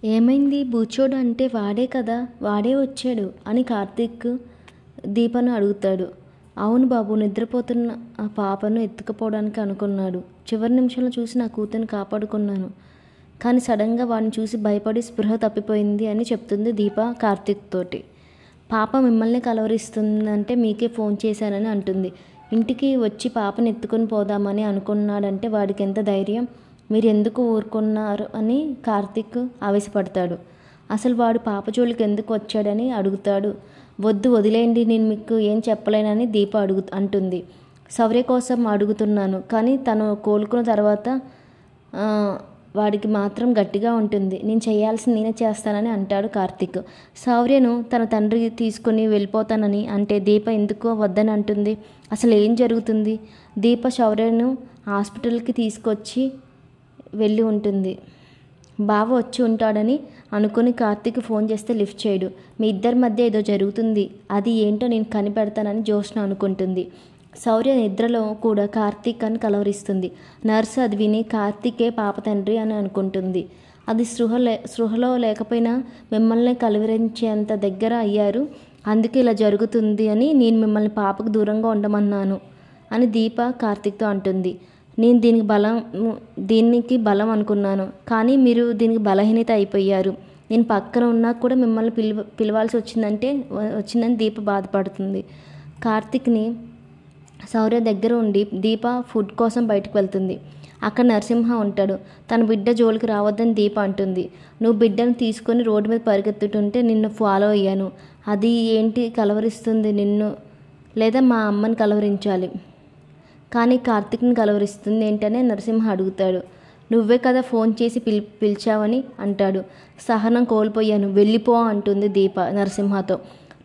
ఏమైంది బూచోడు అంటే వాడే కదా, వాడే వచ్చాడు అని కార్తీక్ దీపను అడుగుతాడు. అవును బాబు, నిద్రపోతున్న ఆ పాపను ఎత్తుకుపోవడానికి అనుకున్నాడు. చివరి నిమిషంలో చూసి నా కూతురిని కాపాడుకున్నాను. కానీ సడన్గా వాడిని చూసి భయపడి స్పృహ తప్పిపోయింది అని చెప్తుంది దీప కార్తీక్ తోటి. పాప మిమ్మల్ని కలవరిస్తుందంటే మీకే ఫోన్ చేశానని అంటుంది. ఇంటికి వచ్చి పాపని ఎత్తుకొని పోదామని అనుకున్నాడంటే వాడికి ఎంత ధైర్యం, మీరు ఎందుకు ఊరుకున్నారు అని కార్తీక్ ఆవేశపడతాడు. అసలు వాడు పాప జోలికి ఎందుకు వచ్చాడని అడుగుతాడు. వద్దు వదిలేయండి, నేను మీకు ఏం చెప్పలేనని దీప అంటుంది. శౌర్య కోసం అడుగుతున్నాను, కానీ తను కోలుకున్న తర్వాత వాడికి మాత్రం గట్టిగా ఉంటుంది. నేను చేయాల్సింది నేనే చేస్తానని అంటాడు కార్తీక్. శౌర్యను తన తండ్రి తీసుకుని వెళ్ళిపోతానని అంటే దీప ఎందుకో వద్దని అంటుంది. అసలు ఏం జరుగుతుంది? దీప శౌర్యను హాస్పిటల్కి తీసుకొచ్చి వెళ్ళి ఉంటుంది. బావ వచ్చి ఉంటాడని అనుకుని కార్తీక్ ఫోన్ చేస్తే లిఫ్ట్ చేయడు. మీ ఇద్దరి మధ్య ఏదో జరుగుతుంది, అది ఏంటో నేను కనిపెడతానని జ్యోత్స్న అనుకుంటుంది. శౌర్య నిద్రలో కూడా కార్తీక్ అని కలవరిస్తుంది. నర్సు అది విని కార్తీకే పాప తండ్రి అని అనుకుంటుంది. అది స్పృహలో లేకపోయినా మిమ్మల్ని కలవరించేంత దగ్గర అయ్యారు, అందుకే ఇలా జరుగుతుంది అని నేను మిమ్మల్ని పాపకు దూరంగా ఉండమన్నాను అని దీప కార్తీక్తో అంటుంది. నేను దీనికి బలం అనుకున్నాను, కానీ మీరు దీనికి బలహీనత అయిపోయారు. నేను పక్కన ఉన్నా కూడా మిమ్మల్ని పిలవాల్సి వచ్చిందని దీప బాధపడుతుంది. కార్తీక్ని శౌర్య దగ్గర ఉండి దీప ఫుడ్ కోసం బయటకు వెళ్తుంది. అక్కడ నరసింహ ఉంటాడు. తన బిడ్డ జోలికి రావద్దని దీప అంటుంది. నువ్వు బిడ్డను తీసుకొని రోడ్డు మీద పరిగెత్తుతుంటే నిన్ను ఫాలో అయ్యాను. అది ఏంటి కలవరిస్తుంది నిన్ను, లేదా మా అమ్మని కలవరించాలి, కానీ కార్తీక్ని కలవరిస్తుంది ఏంటనే నరసింహ అడుగుతాడు. నువ్వే కదా ఫోన్ చేసి పిలిచావని అంటాడు. సహనం కోల్పోయాను, వెళ్ళిపో అంటుంది దీప నరసింహతో.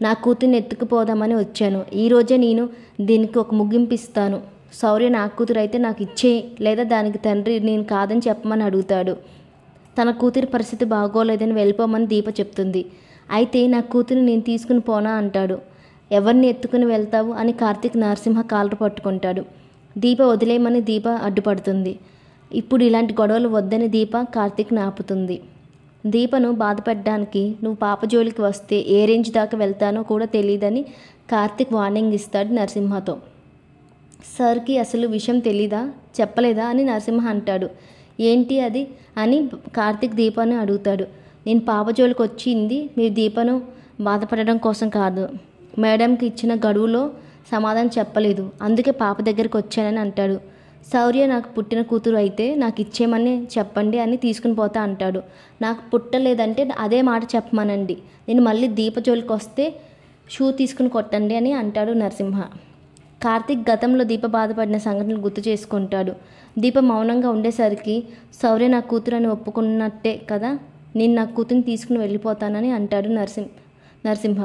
నా కూతుర్ని ఎత్తుకుపోదామని వచ్చాను. ఈరోజే నేను దీనికి ఒక ముగింపు ఇస్తాను. శౌర్య నా కూతురు అయితే నాకు ఇచ్చే, లేదా దానికి తండ్రి నేను కాదని చెప్పమని అడుగుతాడు. తన కూతురి పరిస్థితి బాగోలేదని వెళ్ళిపోమని దీప చెప్తుంది. అయితే నా కూతురిని నేను తీసుకుని పోనా అంటాడు. ఎవరిని ఎత్తుకుని వెళ్తావు అని కార్తీక్ నరసింహ కాలరు పట్టుకుంటాడు. దీప వదిలేయమని దీప అడ్డుపడుతుంది. ఇప్పుడు ఇలాంటి గొడవలు వద్దని దీప కార్తీక్ని ఆపుతుంది. దీపను బాధపెట్టడానికి నువ్వు పాప జోలికి వస్తే ఏ రేంజ్ దాకా వెళ్తానో కూడా తెలియదని కార్తీక్ వార్నింగ్ ఇస్తాడు నరసింహతో. సార్కి అసలు విషయం తెలీదా, చెప్పలేదా అని నరసింహ అంటాడు. ఏంటి అది అని కార్తీక్ దీపను అడుగుతాడు. నేను పాప జోలికి వచ్చింది మీరు దీపను బాధపడడం కోసం కాదు, మేడంకి ఇచ్చిన గడువులో సమాధానం చెప్పలేదు, అందుకే పాప దగ్గరికి వచ్చానని అంటాడు. శౌర్య నాకు పుట్టిన కూతురు అయితే నాకు ఇచ్చేయమని చెప్పండి అని తీసుకుని పోతా అంటాడు. నాకు పుట్టలేదంటే అదే మాట చెప్పమనండి, నేను మళ్ళీ దీప జోలికి వస్తే షూ తీసుకుని కొట్టండి అని అంటాడు నరసింహ. కార్తీక్ గతంలో దీప బాధపడిన సంఘటనలు గుర్తు చేసుకుంటాడు. దీప మౌనంగా ఉండేసరికి శౌర్య నా కూతురు అని ఒప్పుకున్నట్టే కదా, నేను నా కూతురిని తీసుకుని వెళ్ళిపోతానని అంటాడు నరసింహ.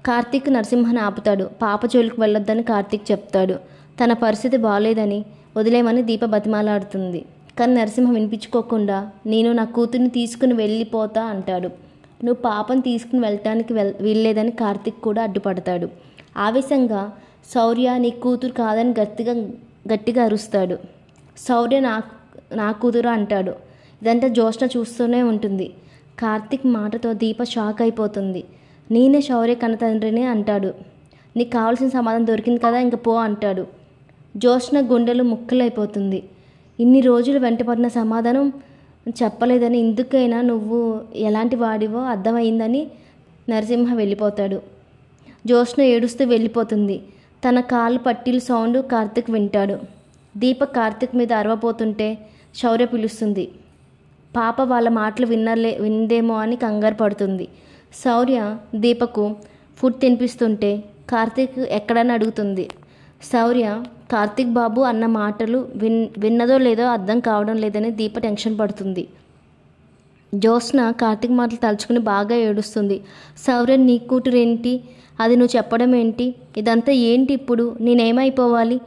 కార్తీక్ నరసింహని ఆపుతాడు. పాప జోలికి వెళ్ళొద్దని కార్తీక్ చెప్తాడు. తన పరిస్థితి బాగోలేదని వదిలేమని దీప బతిమాలాడుతుంది. కానీ నరసింహ వినిపించుకోకుండా నేను నా కూతుర్ని తీసుకుని వెళ్ళిపోతా అంటాడు. నువ్వు పాపను తీసుకుని వెళ్ళటానికి వీల్లేదని కార్తీక్ కూడా అడ్డుపడతాడు. ఆవేశంగా శౌర్య నీ కూతురు కాదని గట్టిగా అరుస్తాడు. శౌర్య నా కూతురు అంటాడు. ఇదంతా జ్యోత్స్న చూస్తూనే ఉంటుంది. కార్తీక్ మాటతో దీప షాక్ అయిపోతుంది. నేనే శౌర్య కన్న తండ్రిని అంటాడు. నీకు కావాల్సిన సమాధానం దొరికింది కదా, ఇంక పో అంటాడు. జ్యోత్స్న గుండెలు ముక్కలైపోతుంది. ఇన్ని రోజులు వెంటపడిన సమాధానం చెప్పలేదని, ఇందుకైనా నువ్వు ఎలాంటి వాడివో అర్థమైందని నరసింహ వెళ్ళిపోతాడు. జ్యోత్స్న ఏడుస్తూ వెళ్ళిపోతుంది. తన కాళ్ళు పట్టీలు సౌండ్ కార్తీక్ వింటాడు. దీప కార్తీక్ మీద అరవపోతుంటే శౌర్య పిలుస్తుంది. పాప వాళ్ళ మాటలు విందేమో అని కంగారు పడుతుంది. శౌర్య దీపకు ఫుడ్ తినిపిస్తుంటే కార్తీక్ ఎక్కడని అడుగుతుంది. శౌర్య కార్తీక్ బాబు అన్న మాటలు విన్నదో లేదో అర్థం కావడం లేదని దీప టెన్షన్ పడుతుంది. జ్యోత్స్న కార్తీక్ మాటలు తలుచుకుని బాగా ఏడుస్తుంది. శౌర్య నీ కూతురు ఏంటి, అది నువ్వు చెప్పడం ఏంటి, ఇదంతా ఏంటి, ఇప్పుడు నేనేమైపోవాలి,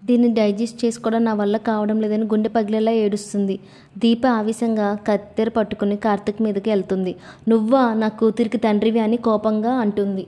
దీన్ని డైజెస్ట్ చేసుకోవడం నా వల్ల కావడం లేదని గుండె పగిలేలా ఏడుస్తుంది. దీప ఆవేశంగా కత్తెర పట్టుకుని కార్తీక్ మీదకి వెళ్తుంది. నువ్వా నా కూతురికి తండ్రివి అని కోపంగా అంటుంది.